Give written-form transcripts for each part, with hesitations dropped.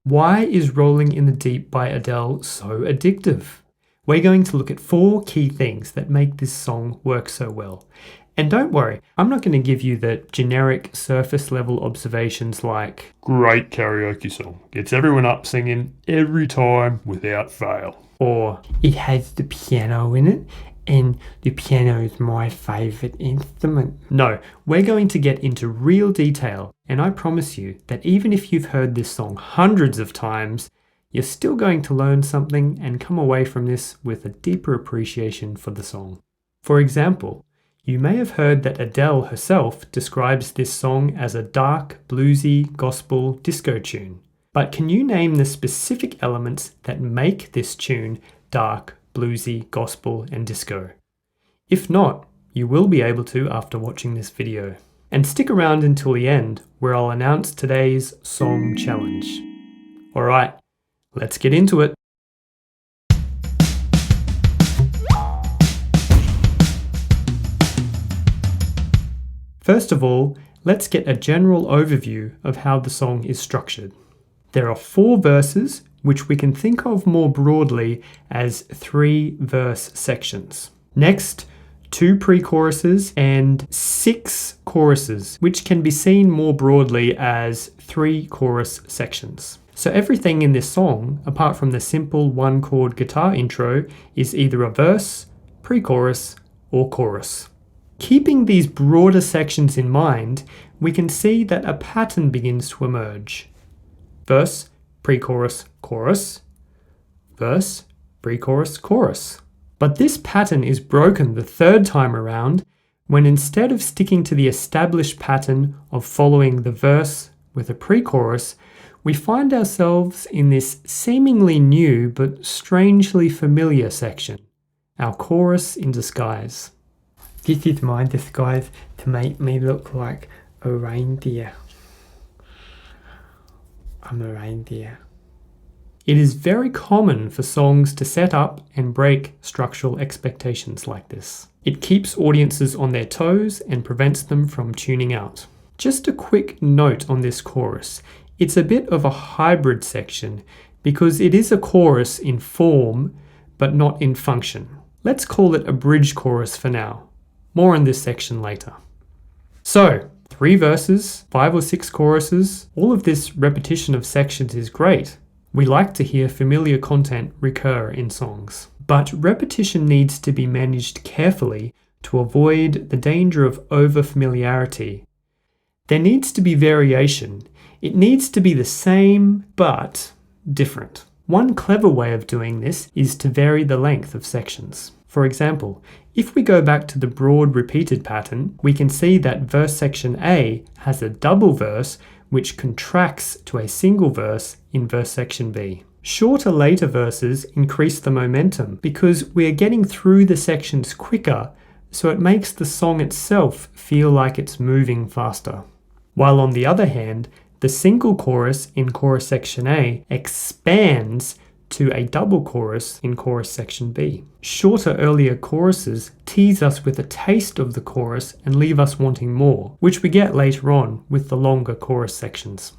Why is Rolling in the Deep by Adele so addictive? We're going to look at 4 key things that make this song work so well. And don't worry, I'm not going to give you the generic surface level observations like great karaoke song, gets everyone up singing every time without fail. Or it has the piano in it and the piano is my favourite instrument. No, we're going to get into real detail, and I promise you that even if you've heard this song hundreds of times, you're still going to learn something and come away from this with a deeper appreciation for the song. For example, you may have heard that Adele herself describes this song as a dark, bluesy, gospel disco tune. But can you name the specific elements that make this tune dark, bluesy, gospel, and disco? If not, you will be able to after watching this video. And stick around until the end, where I'll announce today's song challenge. Alright, let's get into it. First of all, let's get a general overview of how the song is structured. There are 4 verses, which we can think of more broadly as 3 verse sections. Next, 2 pre-choruses and 6 choruses, which can be seen more broadly as 3 chorus sections. So everything in this song, apart from the simple 1-chord guitar intro, is either a verse, pre-chorus, or chorus. Keeping these broader sections in mind, we can see that a pattern begins to emerge. Verse, pre-chorus, chorus. Verse, pre-chorus, chorus. But this pattern is broken the 3rd time around when instead of sticking to the established pattern of following the verse with a pre-chorus, we find ourselves in this seemingly new but strangely familiar section, our chorus in disguise. This is my disguise to make me look like a reindeer. I'm a reindeer. It is very common for songs to set up and break structural expectations like this. It keeps audiences on their toes and prevents them from tuning out. Just a quick note on this chorus. It's a bit of a hybrid section because it is a chorus in form but not in function. Let's call it a bridge chorus for now. More on this section later. So, 3 verses, 5 or 6 choruses, all of this repetition of sections is great. We like to hear familiar content recur in songs. But repetition needs to be managed carefully to avoid the danger of over-familiarity. There needs to be variation. It needs to be the same, but different. One clever way of doing this is to vary the length of sections. For example, if we go back to the broad repeated pattern, we can see that verse section A has a double verse which contracts to a single verse in verse section B. Shorter later verses increase the momentum because we're getting through the sections quicker, so it makes the song itself feel like it's moving faster. While on the other hand, the single chorus in chorus section A expands to a double chorus in chorus section B. Shorter earlier choruses tease us with a taste of the chorus and leave us wanting more, which we get later on with the longer chorus sections.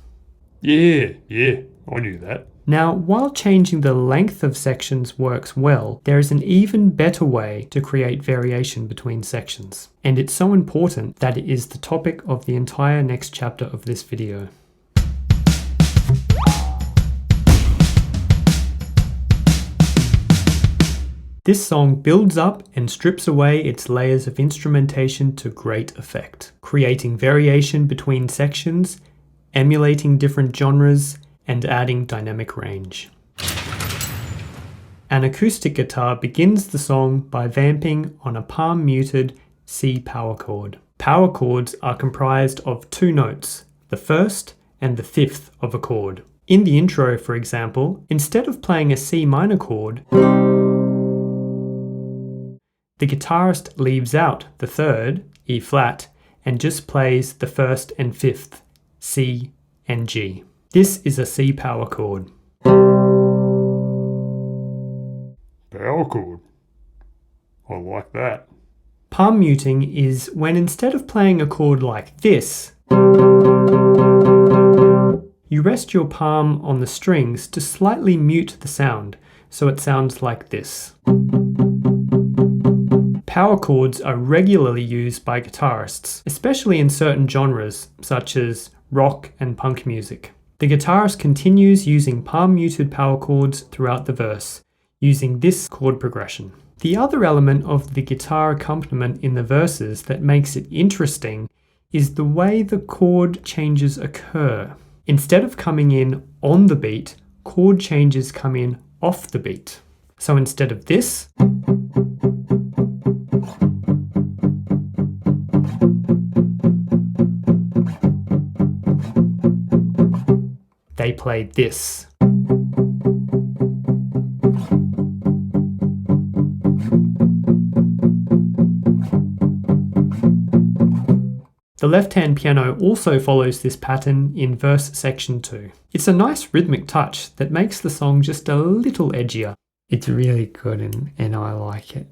Yeah, I knew that. Now, while changing the length of sections works well, there is an even better way to create variation between sections. And it's so important that it is the topic of the entire next chapter of this video. This song builds up and strips away its layers of instrumentation to great effect, creating variation between sections, emulating different genres, and adding dynamic range. An acoustic guitar begins the song by vamping on a palm-muted C power chord. Power chords are comprised of 2 notes, the first and the 5th of a chord. In the intro, for example, instead of playing a C minor chord, the guitarist leaves out the 3rd, E flat, and just plays the 1st and 5th, C and G. This is a C power chord. Power chord. I like that. Palm muting is when instead of playing a chord like this, you rest your palm on the strings to slightly mute the sound, so it sounds like this. Power chords are regularly used by guitarists, especially in certain genres such as rock and punk music. The guitarist continues using palm-muted power chords throughout the verse, using this chord progression. The other element of the guitar accompaniment in the verses that makes it interesting is the way the chord changes occur. Instead of coming in on the beat, chord changes come in off the beat. So instead of this, they played this. The left-hand piano also follows this pattern in verse section 2. It's a nice rhythmic touch that makes the song just a little edgier. It's really good and I like it.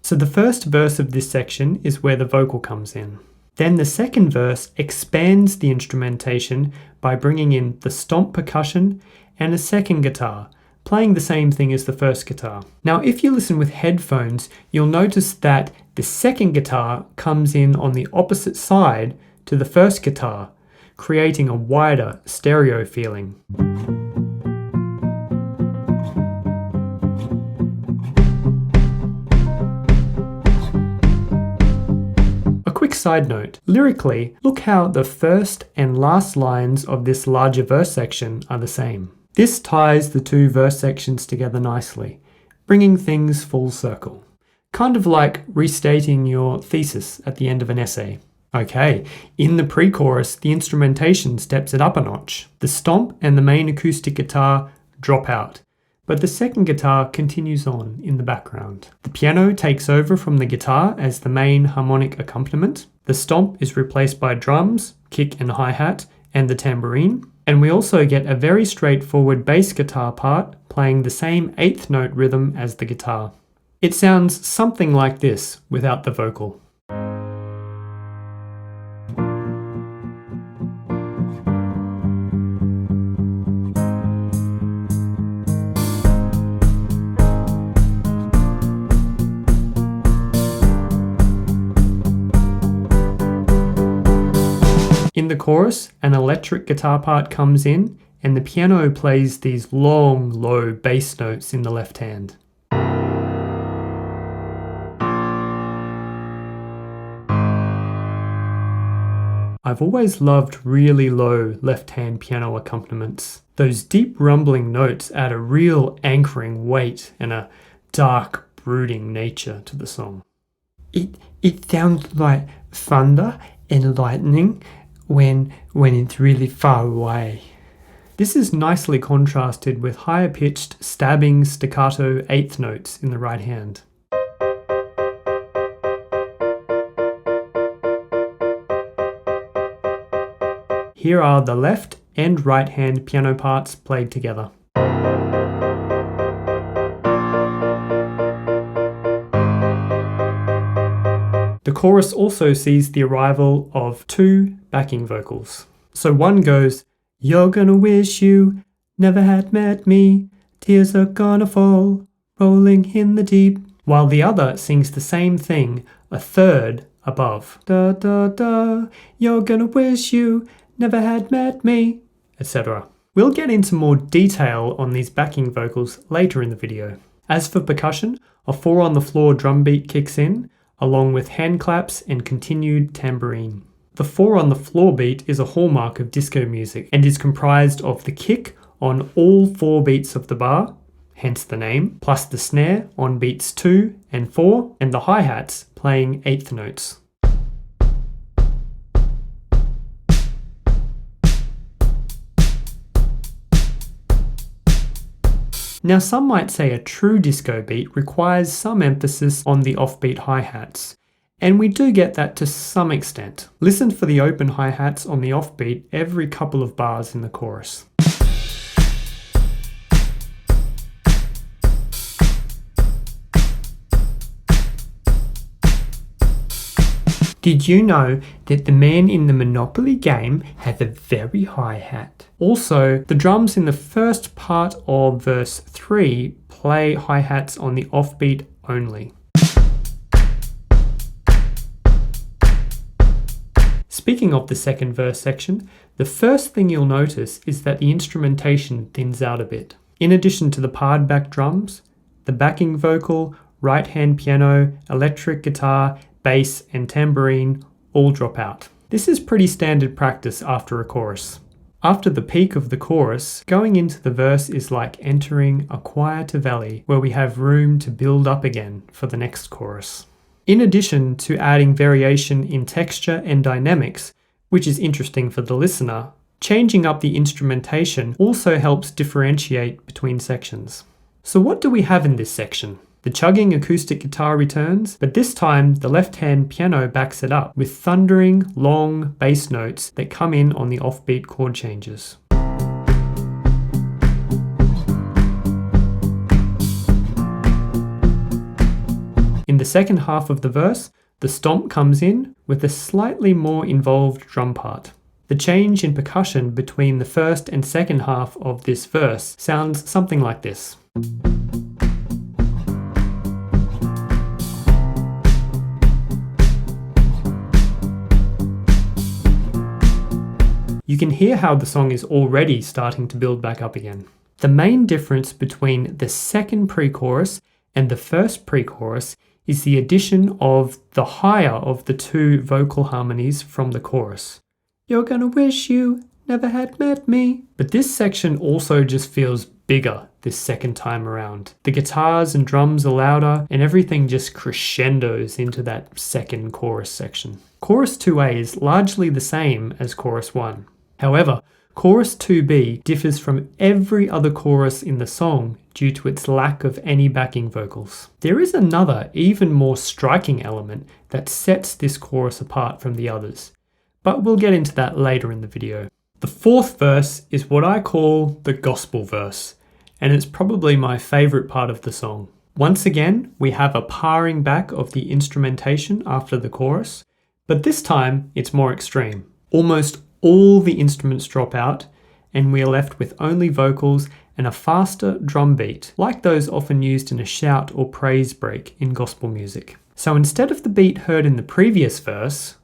So the first verse of this section is where the vocal comes in. Then the second verse expands the instrumentation by bringing in the stomp percussion and a second guitar, playing the same thing as the first guitar. Now, if you listen with headphones, you'll notice that the second guitar comes in on the opposite side to the first guitar, creating a wider stereo feeling. A quick side note, lyrically, look how the first and last lines of this larger verse section are the same. This ties the two verse sections together nicely, bringing things full circle. Kind of like restating your thesis at the end of an essay. Okay, in the pre-chorus, the instrumentation steps it up a notch. The stomp and the main acoustic guitar drop out, but the second guitar continues on in the background. The piano takes over from the guitar as the main harmonic accompaniment. The stomp is replaced by drums, kick and hi-hat, and the tambourine. And we also get a very straightforward bass guitar part playing the same eighth note rhythm as the guitar. It sounds something like this without the vocal. In the chorus, an electric guitar part comes in and the piano plays these long, low bass notes in the left hand. I've always loved really low left-hand piano accompaniments. Those deep rumbling notes add a real anchoring weight and a dark, brooding nature to the song. It sounds like thunder and lightning when it's really far away. This is nicely contrasted with higher-pitched, stabbing, staccato eighth notes in the right hand. Here are the left and right hand piano parts played together. The chorus also sees the arrival of two backing vocals. So one goes, "You're gonna wish you never had met me, tears are gonna fall, rolling in the deep," while the other sings the same thing a third above. "Da da da, you're gonna wish you never had met me," etc. We'll get into more detail on these backing vocals later in the video. As for percussion, a 4-on-the-floor drum beat kicks in, along with hand claps and continued tambourine. The 4-on-the-floor beat is a hallmark of disco music and is comprised of the kick on all 4 beats of the bar, hence the name, plus the snare on beats 2 and 4, and the hi-hats playing eighth notes. Now, some might say a true disco beat requires some emphasis on the offbeat hi-hats, and we do get that to some extent. Listen for the open hi-hats on the offbeat every couple of bars in the chorus. Did you know that the man in the Monopoly game has a very high hat? Also, the drums in the first part of verse 3 play hi-hats on the offbeat only. Speaking of the second verse section, the first thing you'll notice is that the instrumentation thins out a bit. In addition to the pard back drums, the backing vocal, right-hand piano, electric guitar, bass, and tambourine all drop out. This is pretty standard practice after a chorus. After the peak of the chorus, going into the verse is like entering a quieter valley where we have room to build up again for the next chorus. In addition to adding variation in texture and dynamics, which is interesting for the listener, changing up the instrumentation also helps differentiate between sections. So what do we have in this section? The chugging acoustic guitar returns, but this time the left-hand piano backs it up with thundering, long bass notes that come in on the offbeat chord changes. In the second half of the verse, the stomp comes in with a slightly more involved drum part. The change in percussion between the first and second half of this verse sounds something like this. You can hear how the song is already starting to build back up again. The main difference between the second pre-chorus and the first pre-chorus is the addition of the higher of the two vocal harmonies from the chorus. You're gonna wish you never had met me. But this section also just feels bigger this second time around. The guitars and drums are louder and everything just crescendos into that second chorus section. Chorus 2A is largely the same as chorus 1. However, chorus 2B differs from every other chorus in the song due to its lack of any backing vocals. There is another, even more striking element that sets this chorus apart from the others, but we'll get into that later in the video. The fourth verse is what I call the gospel verse, and it's probably my favorite part of the song. Once again, we have a paring back of the instrumentation after the chorus, but this time it's more extreme. Almost all the instruments drop out, and we are left with only vocals and a faster drum beat, like those often used in a shout or praise break in gospel music. So instead of the beat heard in the previous verse,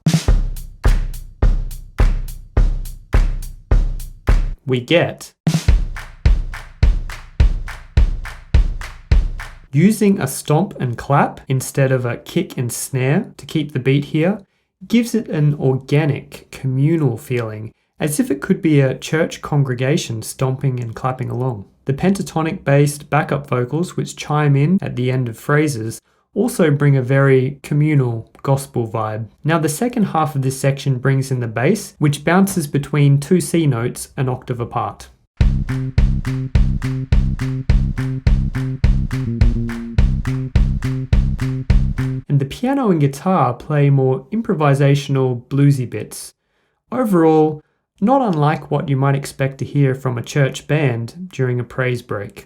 we get using a stomp and clap instead of a kick and snare to keep the beat here gives it an organic, communal feeling, as if it could be a church congregation stomping and clapping along. The pentatonic-based backup vocals, which chime in at the end of phrases, also bring a very communal gospel vibe. Now the second half of this section brings in the bass, which bounces between two C notes an octave apart. And the piano and guitar play more improvisational, bluesy bits. Overall, not unlike what you might expect to hear from a church band during a praise break.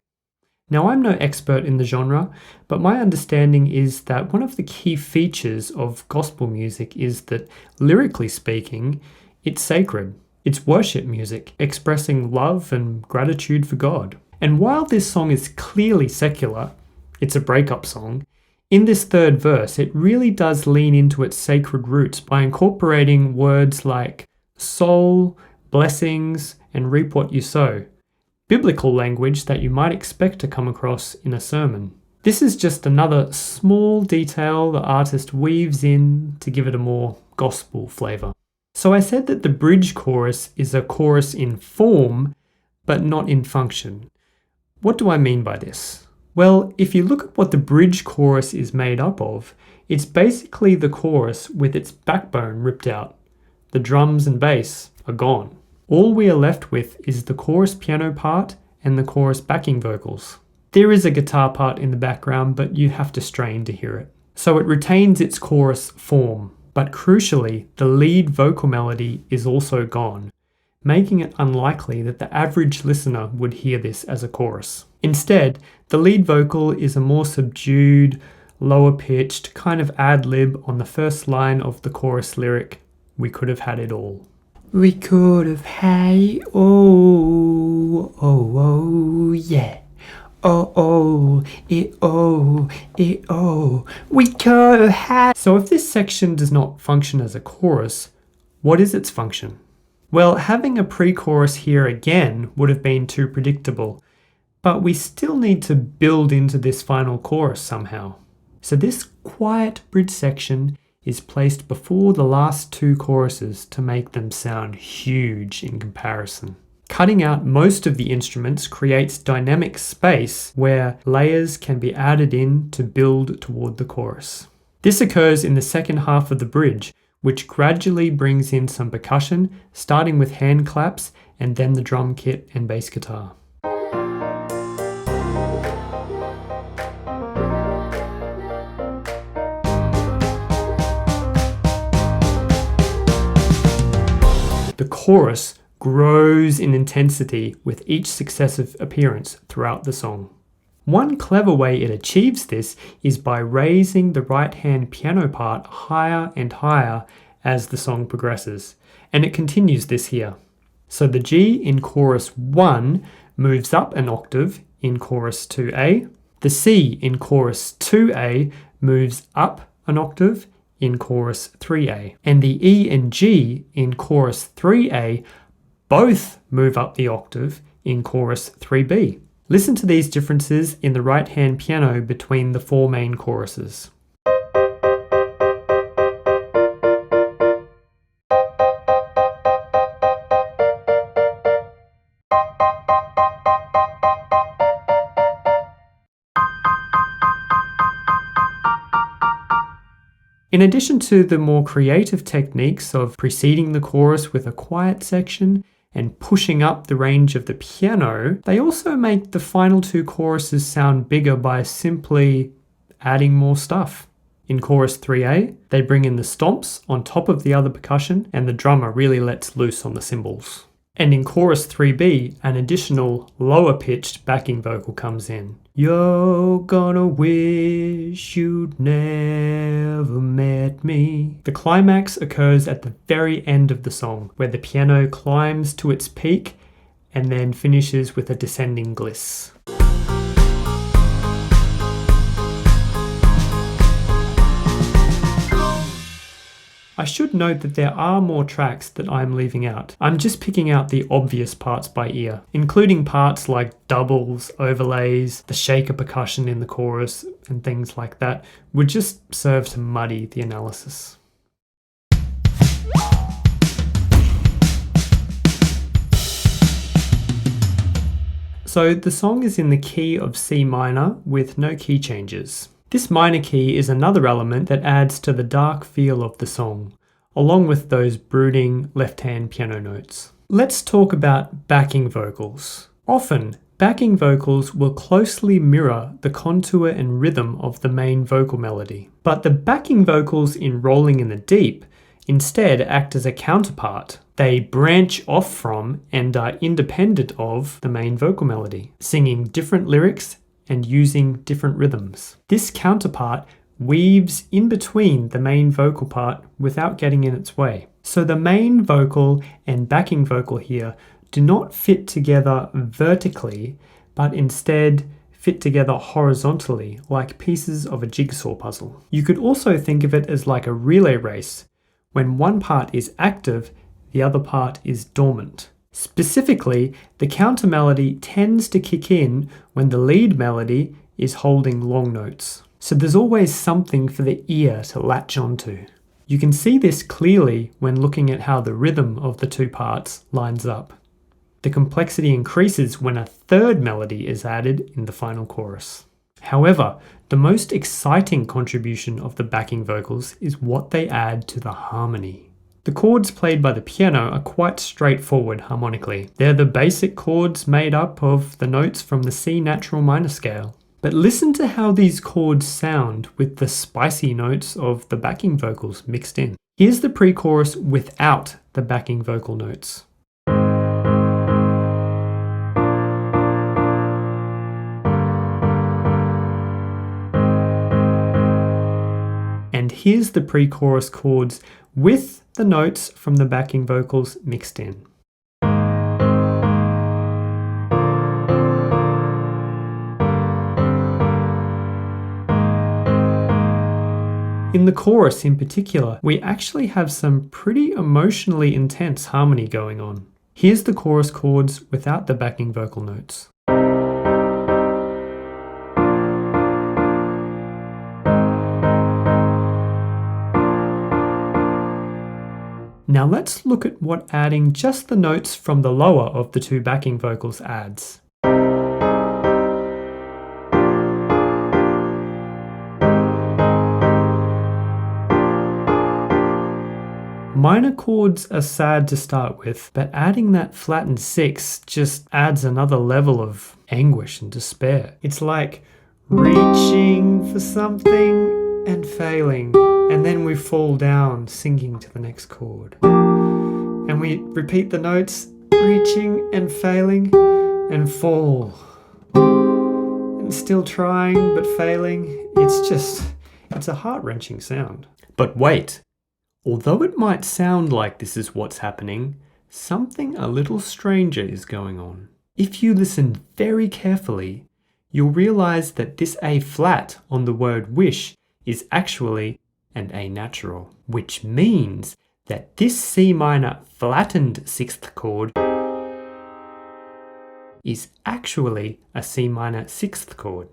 Now, I'm no expert in the genre, but my understanding is that one of the key features of gospel music is that, lyrically speaking, it's sacred. It's worship music, expressing love and gratitude for God. And while this song is clearly secular, it's a breakup song, in this third verse, it really does lean into its sacred roots by incorporating words like soul, blessings, and reap what you sow. Biblical language that you might expect to come across in a sermon. This is just another small detail the artist weaves in to give it a more gospel flavour. So I said that the bridge chorus is a chorus in form, but not in function. What do I mean by this? Well, if you look at what the bridge chorus is made up of, it's basically the chorus with its backbone ripped out. The drums and bass are gone. All we are left with is the chorus piano part and the chorus backing vocals. There is a guitar part in the background, but you have to strain to hear it. So it retains its chorus form, but crucially, the lead vocal melody is also gone, making it unlikely that the average listener would hear this as a chorus. Instead, the lead vocal is a more subdued, lower-pitched kind of ad-lib on the first line of the chorus lyric, "We could have had it all." We could have had, oh, oh, oh, yeah. Oh, oh, we could have had. So if this section does not function as a chorus, what is its function? Well, having a pre-chorus here again would have been too predictable, but we still need to build into this final chorus somehow. So this quiet bridge section is placed before the last two choruses to make them sound huge in comparison. Cutting out most of the instruments creates dynamic space where layers can be added in to build toward the chorus. This occurs in the second half of the bridge, which gradually brings in some percussion, starting with hand claps and then the drum kit and bass guitar. The chorus grows in intensity with each successive appearance throughout the song. One clever way it achieves this is by raising the right-hand piano part higher and higher as the song progresses, and it continues this here. So the G in chorus 1 moves up an octave in chorus 2A, the C in chorus 2A moves up an octave in chorus 3A, and the E and G in chorus 3A both move up the octave in chorus 3B. Listen to these differences in the right-hand piano between the four main choruses. In addition to the more creative techniques of preceding the chorus with a quiet section and pushing up the range of the piano, they also make the final two choruses sound bigger by simply adding more stuff. In chorus 3A, they bring in the stomps on top of the other percussion and the drummer really lets loose on the cymbals. And in chorus 3B, an additional lower pitched backing vocal comes in. You're gonna wish you'd never met me. The climax occurs at the very end of the song, where the piano climbs to its peak and then finishes with a descending gliss. I should note that there are more tracks that I'm leaving out. I'm just picking out the obvious parts by ear, including parts like doubles, overlays, the shaker percussion in the chorus, and things like that would just serve to muddy the analysis. So the song is in the key of C minor with no key changes. This minor key is another element that adds to the dark feel of the song, along with those brooding left-hand piano notes. Let's talk about backing vocals. Often, backing vocals will closely mirror the contour and rhythm of the main vocal melody, but the backing vocals in Rolling in the Deep instead act as a counterpart. They branch off from and are independent of the main vocal melody, singing different lyrics and using different rhythms. This counterpart weaves in between the main vocal part without getting in its way. So the main vocal and backing vocal here do not fit together vertically, but instead fit together horizontally like pieces of a jigsaw puzzle. You could also think of it as like a relay race. When one part is active, the other part is dormant. Specifically, the counter melody tends to kick in when the lead melody is holding long notes. So there's always something for the ear to latch onto. You can see this clearly when looking at how the rhythm of the two parts lines up. The complexity increases when a third melody is added in the final chorus. However, the most exciting contribution of the backing vocals is what they add to the harmony. The chords played by the piano are quite straightforward harmonically. They're the basic chords made up of the notes from the C natural minor scale. But listen to how these chords sound with the spicy notes of the backing vocals mixed in. Here's the pre-chorus without the backing vocal notes. And And here's the pre-chorus chords with the notes from the backing vocals mixed in. In the chorus in particular, we actually have some pretty emotionally intense harmony going on. Here's the chorus chords without the backing vocal notes. Now let's look at what adding just the notes from the lower of the two backing vocals adds. Minor chords are sad to start with, but adding that flattened sixth just adds another level of anguish and despair. It's like reaching for something and failing, and then we fall down singing to the next chord. And we repeat the notes, reaching and failing, and fall. And still trying but failing. It's a heart-wrenching sound. But wait! Although it might sound like this is what's happening, something a little stranger is going on. If you listen very carefully, you'll realize that this A flat on the word wish is actually an A natural, which means that this C minor flattened sixth chord is actually a C minor sixth chord.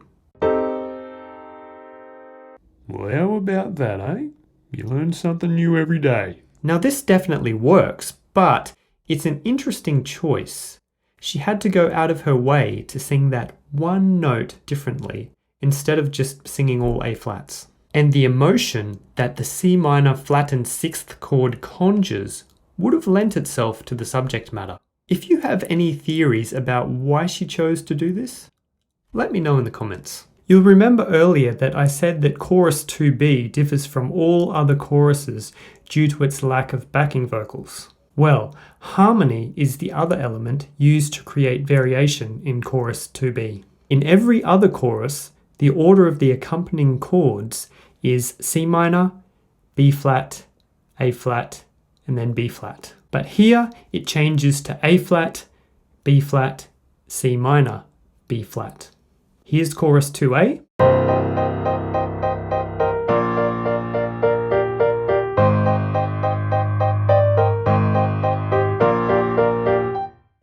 Well, how about that, eh? You learn something new every day. Now this definitely works, but it's an interesting choice. She had to go out of her way to sing that one note differently instead of just singing all A flats. And the emotion that the C minor flattened sixth chord conjures would have lent itself to the subject matter. If you have any theories about why she chose to do this, let me know in the comments. You'll remember earlier that I said that chorus 2B differs from all other choruses due to its lack of backing vocals. Well, harmony is the other element used to create variation in chorus 2B. In every other chorus, the order of the accompanying chords is C minor, B flat, A flat, and then B flat. But here it changes to A flat, B flat, C minor, B flat. Here's chorus 2A.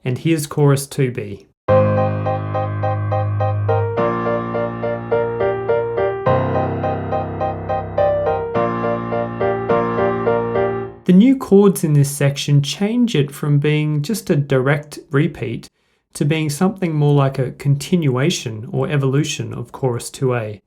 And here's chorus 2B. The new chords in this section change it from being just a direct repeat to being something more like a continuation or evolution of chorus 2A.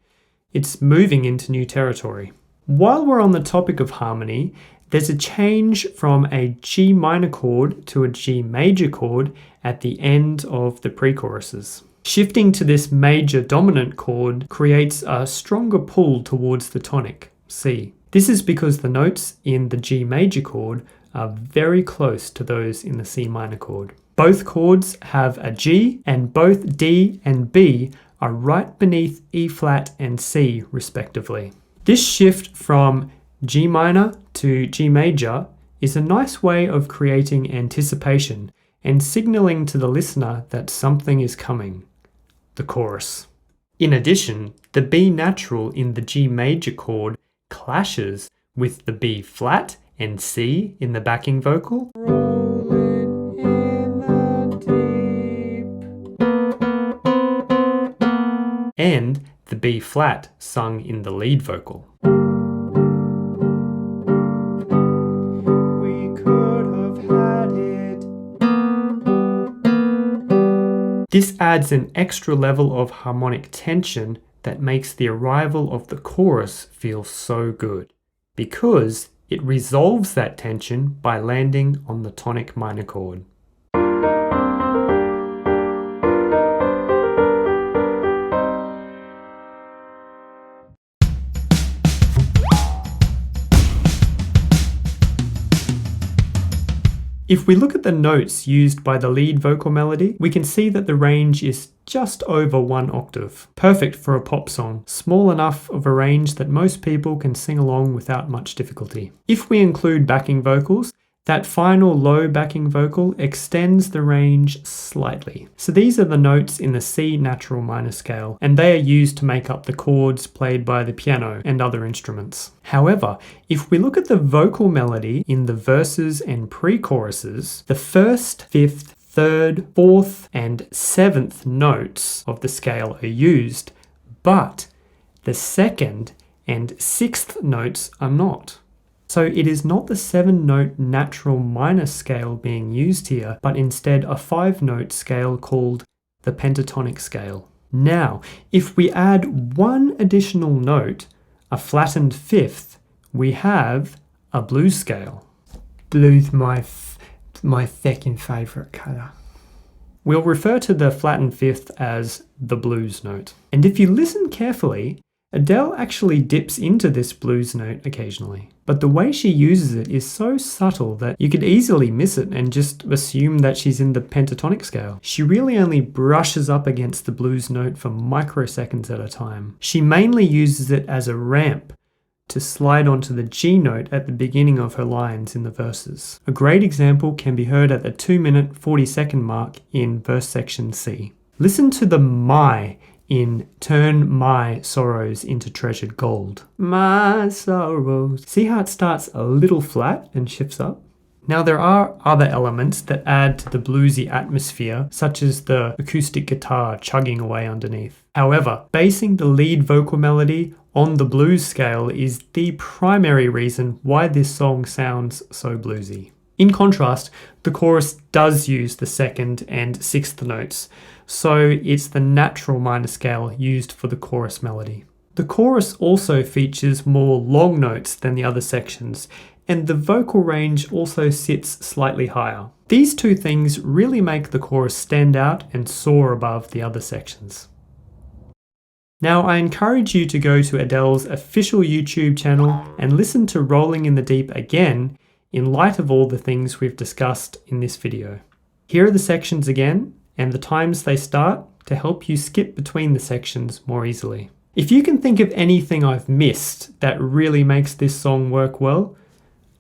It's moving into new territory. While we're on the topic of harmony, there's a change from a G minor chord to a G major chord at the end of the pre-choruses. Shifting to this major dominant chord creates a stronger pull towards the tonic, C. This is because the notes in the G major chord are very close to those in the C minor chord. Both chords have a G, and both D and B are right beneath E flat and C respectively. This shift from G minor to G major is a nice way of creating anticipation and signaling to the listener that something is coming, the chorus. In addition, the B natural in the G major chord clashes with the B flat and C in the backing vocal. And the B flat sung in the lead vocal. We could have had it. This adds an extra level of harmonic tension that makes the arrival of the chorus feel so good, because it resolves that tension by landing on the tonic minor chord. If we look at the notes used by the lead vocal melody, we can see that the range is just over 1 octave. Perfect for a pop song, small enough of a range that most people can sing along without much difficulty. If we include backing vocals, that final low backing vocal extends the range slightly. So these are the notes in the C natural minor scale, and they are used to make up the chords played by the piano and other instruments. However, if we look at the vocal melody in the verses and pre-choruses, the first, fifth, third, fourth, and seventh notes of the scale are used, but the second and sixth notes are not. So it is not the 7-note natural minor scale being used here, but instead a 5-note scale called the pentatonic scale. Now, if we add one additional note, a flattened fifth, we have a blues scale. Blues my second favourite colour. We'll refer to the flattened fifth as the blues note. And if you listen carefully, Adele actually dips into this blues note occasionally, but the way she uses it is so subtle that you could easily miss it and just assume that she's in the pentatonic scale. She really only brushes up against the blues note for microseconds at a time. She mainly uses it as a ramp to slide onto the G note at the beginning of her lines in the verses. A great example can be heard at the 2-minute 40-second mark in verse section C. Listen to the my in Turn My Sorrows into Treasured Gold. My sorrows. See how it starts a little flat and shifts up? Now there are other elements that add to the bluesy atmosphere, such as the acoustic guitar chugging away underneath. However, basing the lead vocal melody on the blues scale is the primary reason why this song sounds so bluesy. In contrast, the chorus does use the second and sixth notes, so it's the natural minor scale used for the chorus melody. The chorus also features more long notes than the other sections, and the vocal range also sits slightly higher. These two things really make the chorus stand out and soar above the other sections. Now, I encourage you to go to Adele's official YouTube channel and listen to Rolling in the Deep again in light of all the things we've discussed in this video. Here are the sections again, and the times they start to help you skip between the sections more easily. If you can think of anything I've missed that really makes this song work well,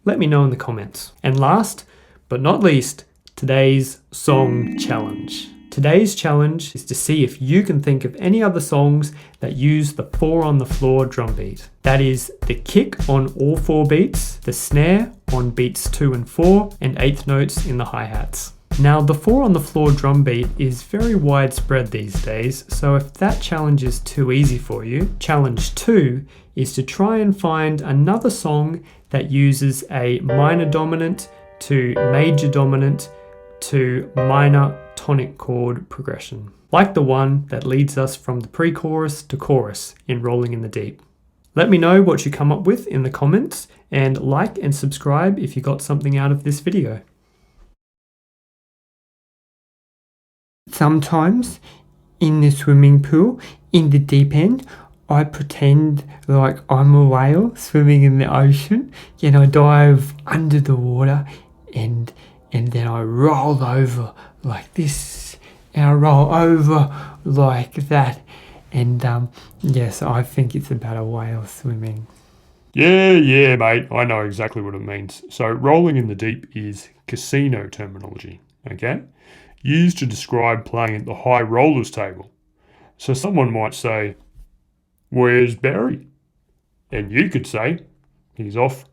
let me know in the comments. And last but not least, today's song challenge. Today's challenge is to see if you can think of any other songs that use the 4 on the floor drum beat. That is the kick on all 4 beats, the snare on beats 2 and 4, and 8th notes in the hi-hats. Now, the 4 on the floor drum beat is very widespread these days, so if that challenge is too easy for you, challenge 2 is to try and find another song that uses a minor dominant to major dominant to minor tonic chord progression, like the one that leads us from the pre-chorus to chorus in Rolling in the Deep. Let me know what you come up with in the comments, and like and subscribe if you got something out of this video. Sometimes in the swimming pool, in the deep end, I pretend like I'm a whale swimming in the ocean, and I dive under the water and then I roll over like this, and I roll over like that, and yes, I think it's about a whale swimming. Yeah, mate, I know exactly what it means. So rolling in the deep is casino terminology, okay? Used to describe playing at the high rollers table. So someone might say, "Where's Barry?" And you could say, "He's off